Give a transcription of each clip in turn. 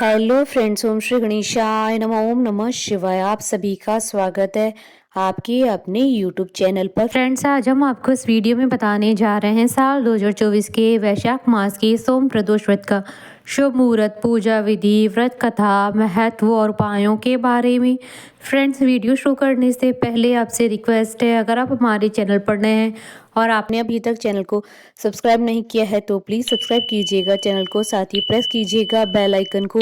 Hello friends, ओम श्री गणेशाय नमः। ओम नमः शिवाय। आप सभी का स्वागत है आपके अपने यूट्यूब चैनल पर। फ्रेंड्स, आज हम आपको इस वीडियो में बताने जा रहे हैं साल 2024 के वैशाख मास के सोम प्रदोष व्रत का शुभ मुहूर्त, पूजा विधि, व्रत कथा, महत्व और उपायों के बारे में। फ्रेंड्स, वीडियो शुरू करने से पहले आपसे रिक्वेस्ट है, अगर आप हमारे चैनल पर नए हैं और आपने अभी तक चैनल को सब्सक्राइब नहीं किया है तो प्लीज़ सब्सक्राइब कीजिएगा चैनल को, साथ ही प्रेस कीजिएगा बेल आइकन को,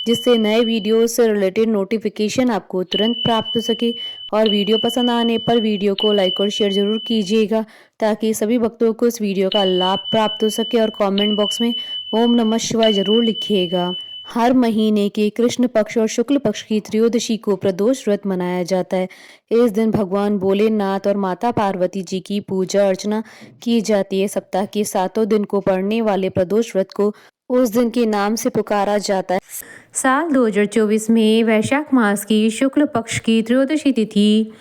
जिससे नए वीडियो से रिलेटेड नोटिफिकेशन आपको तुरंत प्राप्त हो सके। और वीडियो पसंद आने पर वीडियो को लाइक और शेयर ज़रूर कीजिएगा ताकि सभी भक्तों को इस वीडियो का लाभ प्राप्त हो सके। और कमेंट बॉक्स में ओम नमः शिवाय ज़रूर लिखिएगा। हर महीने के कृष्ण पक्ष और शुक्ल पक्ष की त्रयोदशी को प्रदोष व्रत मनाया जाता है। इस दिन भगवान भोलेनाथ और माता पार्वती जी की पूजा अर्चना की जाती है। सप्ताह के 7 दिन को पड़ने वाले प्रदोष व्रत को उस दिन के नाम से पुकारा जाता है। साल 2024 में वैशाख मास की शुक्ल पक्ष की त्रयोदशी तिथि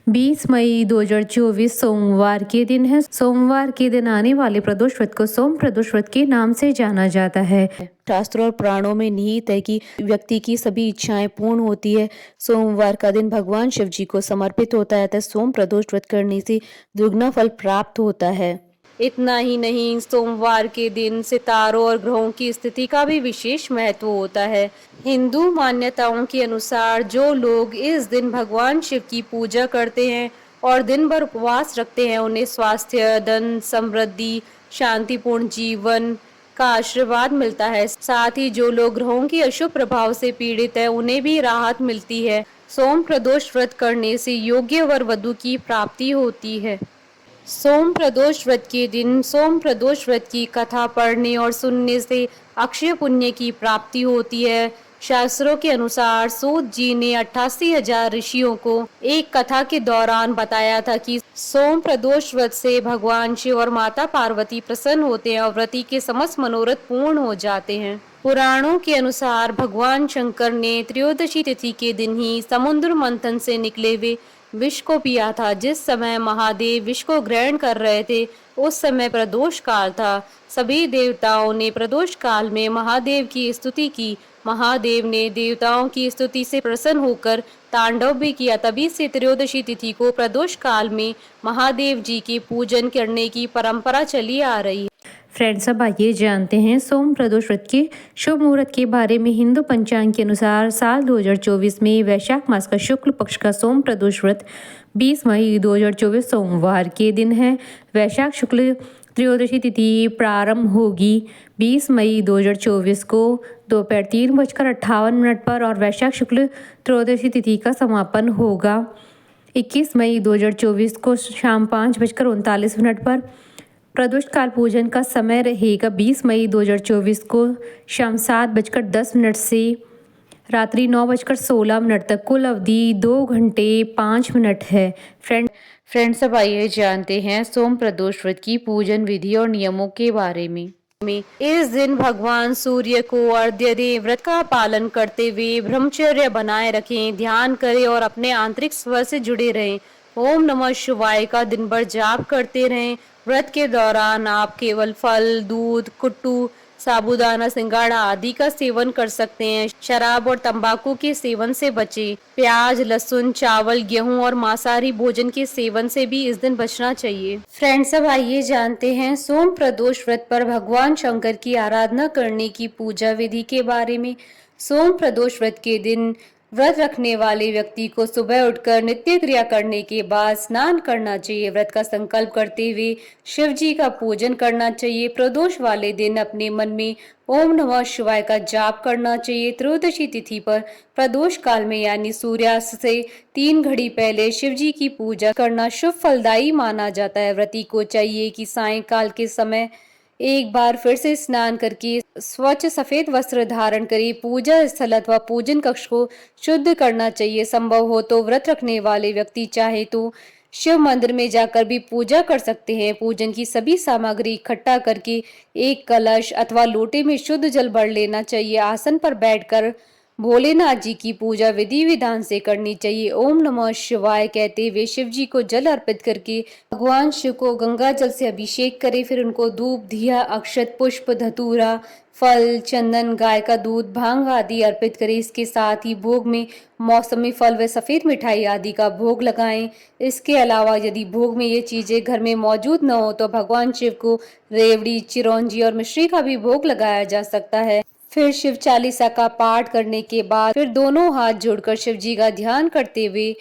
20 मई 2024 सोमवार के दिन है। सोमवार के दिन आने वाले प्रदोष व्रत को सोम प्रदोष व्रत के नाम से जाना जाता है। शास्त्रों और पुराणों में निहित है कि व्यक्ति की सभी इच्छाएं पूर्ण होती है। सोमवार का दिन भगवान शिव जी को समर्पित होता है, अतः सोम प्रदोष व्रत करने से दुगना फल प्राप्त होता है। इतना ही नहीं, सोमवार के दिन सितारों और ग्रहों की स्थिति का भी विशेष महत्व होता है। हिंदू मान्यताओं के अनुसार जो लोग इस दिन भगवान शिव की पूजा करते हैं और दिन भर उपवास रखते हैं, उन्हें स्वास्थ्य, धन, समृद्धि, शांतिपूर्ण जीवन का आशीर्वाद मिलता है। साथ ही जो लोग ग्रहों की अशुभ प्रभाव से पीड़ित है, उन्हें भी राहत मिलती है। सोम प्रदोष व्रत करने से योग्य वर वधु की प्राप्ति होती है। सोम प्रदोष व्रत के दिन सोम प्रदोष व्रत की कथा पढ़ने और सुनने से अक्षय पुण्य की प्राप्ति होती है। शास्त्रों के अनुसार सूत जी ने 88,000 ऋषियों को एक कथा के दौरान बताया था कि सोम प्रदोष व्रत से भगवान शिव और माता पार्वती प्रसन्न होते हैं और व्रती के समस्त मनोरथ पूर्ण हो जाते हैं। पुराणों के अनुसार भगवान शंकर ने त्रयोदशी तिथि के दिन ही समुद्र मंथन से निकले हुए विष को पिया था। जिस समय महादेव विष को ग्रहण कर रहे थे, उस समय प्रदोष काल था। सभी देवताओं ने प्रदोष काल में महादेव की स्तुति की। महादेव ने देवताओं की स्तुति से प्रसन्न होकर तांडव भी किया। तभी से त्रयोदशी तिथि को प्रदोष काल में महादेव जी के पूजन करने की परंपरा चली आ रही है। फ्रेंड्स, अब आइए जानते हैं सोम प्रदोष व्रत के शुभ मुहूर्त के बारे में। हिंदू पंचांग के अनुसार साल 2024 में वैशाख मास का शुक्ल पक्ष का सोम प्रदोष व्रत 20 मई 2024 सोमवार के दिन है। वैशाख शुक्ल त्रयोदशी तिथि प्रारंभ होगी 20 मई 2024 को दोपहर 3:58 पर और वैशाख शुक्ल त्रयोदशी तिथि का समापन होगा 21 मई 2024 को शाम 5:39 पर। प्रदोष काल पूजन का समय रहेगा 20 मई 2024 को शाम 7:10 से रात्रि 9:16 तक। कुल अवधि 2 घंटे 5 मिनट है। फ्रेंड्स, अब आइए जानते हैं सोम प्रदोष व्रत की पूजन विधि और नियमों के बारे में। इस दिन भगवान सूर्य को अर्घ्य दें, व्रत का पालन करते हुए ब्रह्मचर्य बनाए रखें, ध्यान करें और अपने आंतरिक स्वर से जुड़े रहें। ओम नमः शिवाय का दिन भर जाप करते रहें। व्रत के दौरान आप केवल फल, दूध, कुट्टू, साबूदाना, सिंगाड़ा आदि का सेवन कर सकते हैं। शराब और तंबाकू के सेवन से बचें। प्याज, लहसुन, चावल, गेहूं और मांसाहारी भोजन के सेवन से भी इस दिन बचना चाहिए। फ्रेंड्स, अब आइए जानते हैं सोम प्रदोष व्रत पर भगवान शंकर की आराधना करने की पूजा विधि के बारे में। सोम प्रदोष व्रत के दिन व्रत रखने वाले व्यक्ति को सुबह उठकर नित्य क्रिया करने के बाद स्नान करना चाहिए। व्रत का संकल्प करते हुए शिव जी का पूजन करना चाहिए। प्रदोष वाले दिन अपने मन में ओम नमः शिवाय का जाप करना चाहिए। त्रयोदशी तिथि पर प्रदोष काल में यानी सूर्यास्त से 3 घड़ी पहले शिव जी की पूजा करना शुभ फलदायी माना जाता है। व्रती को चाहिए कि सायंकाल के समय एक बार फिर से स्नान करके स्वच्छ सफेद वस्त्र धारण करे। पूजा स्थल अथवा पूजन कक्ष को शुद्ध करना चाहिए। संभव हो तो व्रत रखने वाले व्यक्ति चाहे तो शिव मंदिर में जाकर भी पूजा कर सकते हैं। पूजन की सभी सामग्री इकट्ठा करके एक कलश अथवा लोटे में शुद्ध जल भर लेना चाहिए। आसन पर बैठकर भोलेनाथ जी की पूजा विधि विधान से करनी चाहिए। ओम नमः शिवाय कहते हुए शिव जी को जल अर्पित करके भगवान शिव को गंगा जल से अभिषेक करें। फिर उनको धूप, दिया, अक्षत, पुष्प, धतूरा, फल, चंदन, गाय का दूध, भांग आदि अर्पित करें। इसके साथ ही भोग में मौसमी फल व सफेद मिठाई आदि का भोग लगाएं। इसके अलावा यदि भोग में ये चीजें घर में मौजूद न हो तो भगवान शिव को रेवड़ी, चिरौंजी और मिश्री का भी भोग लगाया जा सकता है। फिर शिव चालीसा का पाठ करने के बाद फिर दोनों हाथ जोड़कर शिव जी का ध्यान करते हुए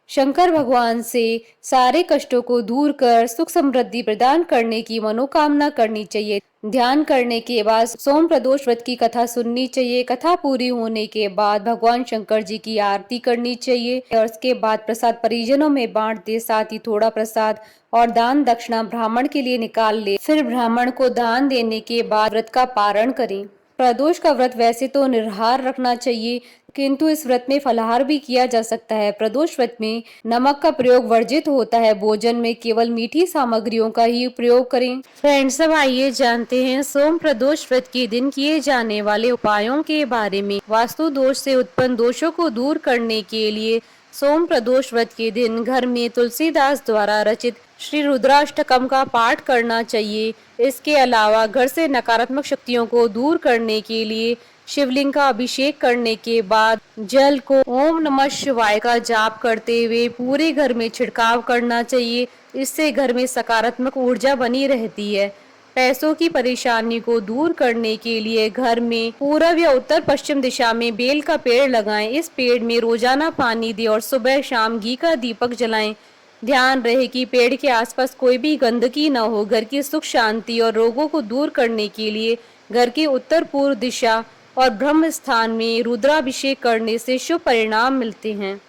शंकर भगवान से सारे कष्टों को दूर कर सुख समृद्धि प्रदान करने की मनोकामना करनी चाहिए। ध्यान करने के बाद सोम प्रदोष व्रत की कथा सुननी चाहिए। कथा पूरी होने के बाद भगवान शंकर जी की आरती करनी चाहिए और उसके बाद प्रसाद परिजनों में बांट दे। साथ ही थोड़ा प्रसाद और दान दक्षिणा ब्राह्मण के लिए निकाल ले। फिर ब्राह्मण को दान देने के बाद व्रत का पारण करें। प्रदोष का व्रत वैसे तो निराहार रखना चाहिए, किंतु इस व्रत में फलाहार भी किया जा सकता है। प्रदोष व्रत में नमक का प्रयोग वर्जित होता है। भोजन में केवल मीठी सामग्रियों का ही प्रयोग करें। फ्रेंड्स, अब आइए जानते हैं सोम प्रदोष व्रत के दिन किए जाने वाले उपायों के बारे में। वास्तु दोष से उत्पन्न दोषों को दूर करने के लिए सोम प्रदोष व्रत के दिन घर में तुलसीदास द्वारा रचित श्री रुद्राष्टकम का पाठ करना चाहिए। इसके अलावा घर से नकारात्मक शक्तियों को दूर करने के लिए शिवलिंग का अभिषेक करने के बाद जल को ओम नमः शिवाय का जाप करते हुए पूरे घर में छिड़काव करना चाहिए। इससे घर में सकारात्मक ऊर्जा बनी रहती है। पैसों की परेशानी को दूर करने के लिए घर में पूर्व या उत्तर पश्चिम दिशा में बेल का पेड़ लगाएं। इस पेड़ में रोजाना पानी दें और सुबह शाम घी का दीपक जलाएं। ध्यान रहे कि पेड़ के आसपास कोई भी गंदगी न हो। घर की सुख शांति और रोगों को दूर करने के लिए घर की उत्तर पूर्व दिशा और ब्रह्म स्थान में रुद्राभिषेक करने से शुभ परिणाम मिलते हैं।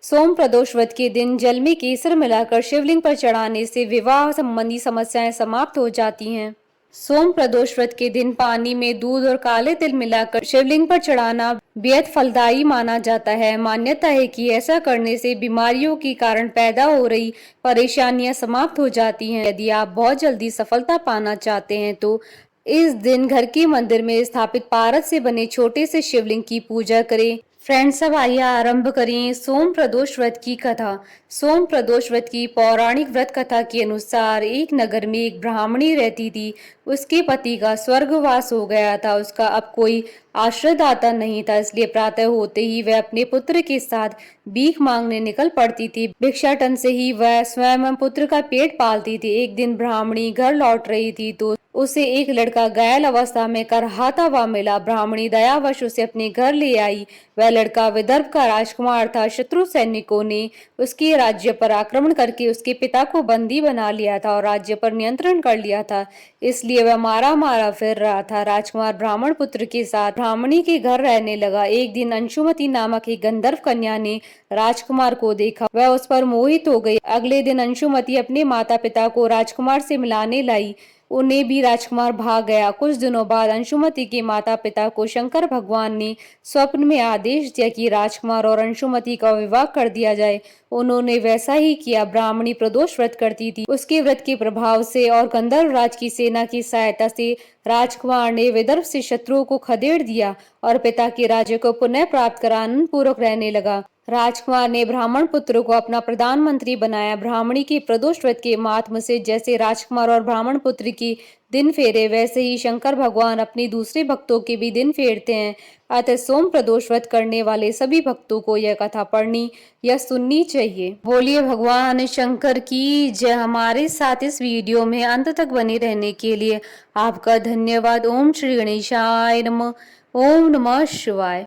सोम प्रदोष व्रत के दिन जल में केसर मिलाकर शिवलिंग पर चढ़ाने से विवाह संबंधी समस्याएं समाप्त हो जाती हैं। सोम प्रदोष व्रत के दिन पानी में दूध और काले तिल मिलाकर शिवलिंग पर चढ़ाना बेहद फलदायी माना जाता है। मान्यता है कि ऐसा करने से बीमारियों के कारण पैदा हो रही परेशानियां समाप्त हो जाती हैं। यदि आप बहुत जल्दी सफलता पाना चाहते हैं तो इस दिन घर के मंदिर में स्थापित पारद से बने छोटे से शिवलिंग की पूजा करें। फ्रेंड्स, अब आइए आरंभ करें सोम प्रदोष व्रत की कथा। सोम प्रदोष व्रत की पौराणिक व्रत कथा के अनुसार एक नगर में एक ब्राह्मणी रहती थी। उसके पति का स्वर्गवास हो गया था। उसका अब कोई आश्रयदाता नहीं था, इसलिए प्रातः होते ही वह अपने पुत्र के साथ भीख मांगने निकल पड़ती थी। भिक्षाटन से ही वह स्वयं पुत्र का पेट पालती थी। एक दिन ब्राह्मणी घर लौट रही थी तो उसे एक लड़का घायल अवस्था में करहाता हुआ मिला। ब्राह्मणी दयावश उसे अपने घर ले आई। वह लड़का विदर्भ का राजकुमार था। शत्रु सैनिकों ने उसके राज्य पर आक्रमण करके उसके पिता को बंदी बना लिया था और राज्य पर नियंत्रण कर लिया था, इसलिए वह मारा मारा फिर रहा था। राजकुमार ब्राह्मण पुत्र के साथ ब्राह्मणी के घर रहने लगा। एक दिन अंशुमति नामक एक गंधर्व कन्या ने राजकुमार को देखा। वह उस पर मोहित हो गई। अगले दिन अंशुमति अपने माता पिता को राजकुमार से मिलाने लाई। उन्हें भी राजकुमार भाग गया। कुछ दिनों बाद अंशुमति के माता पिता को शंकर भगवान ने स्वप्न में आदेश दिया कि राजकुमार और अंशुमति का विवाह कर दिया जाए। उन्होंने वैसा ही किया। ब्राह्मणी प्रदोष व्रत करती थी। उसके व्रत के प्रभाव से और गंधर्व राज की सेना की सहायता से राजकुमार ने विदर्भ से शत्रुओं को खदेड़ दिया और पिता के राज्य को पुनः प्राप्त कर आनंद पूर्वक रहने लगा। राजकुमार ने ब्राह्मण पुत्र को अपना प्रधानमंत्री बनाया। ब्राह्मणी के प्रदोष व्रत के महात्म से जैसे राजकुमार और ब्राह्मण पुत्र की दिन फेरे, वैसे ही शंकर भगवान अपने दूसरे भक्तों के भी दिन फेरते हैं। अतः सोम प्रदोष व्रत करने वाले सभी भक्तों को यह कथा पढ़नी या सुननी चाहिए। बोलिए भगवान शंकर की जय। हमारे साथ इस वीडियो में अंत तक बने रहने के लिए आपका धन्यवाद। ओम श्री गणेशाय नमः। ओम नमः शिवाय।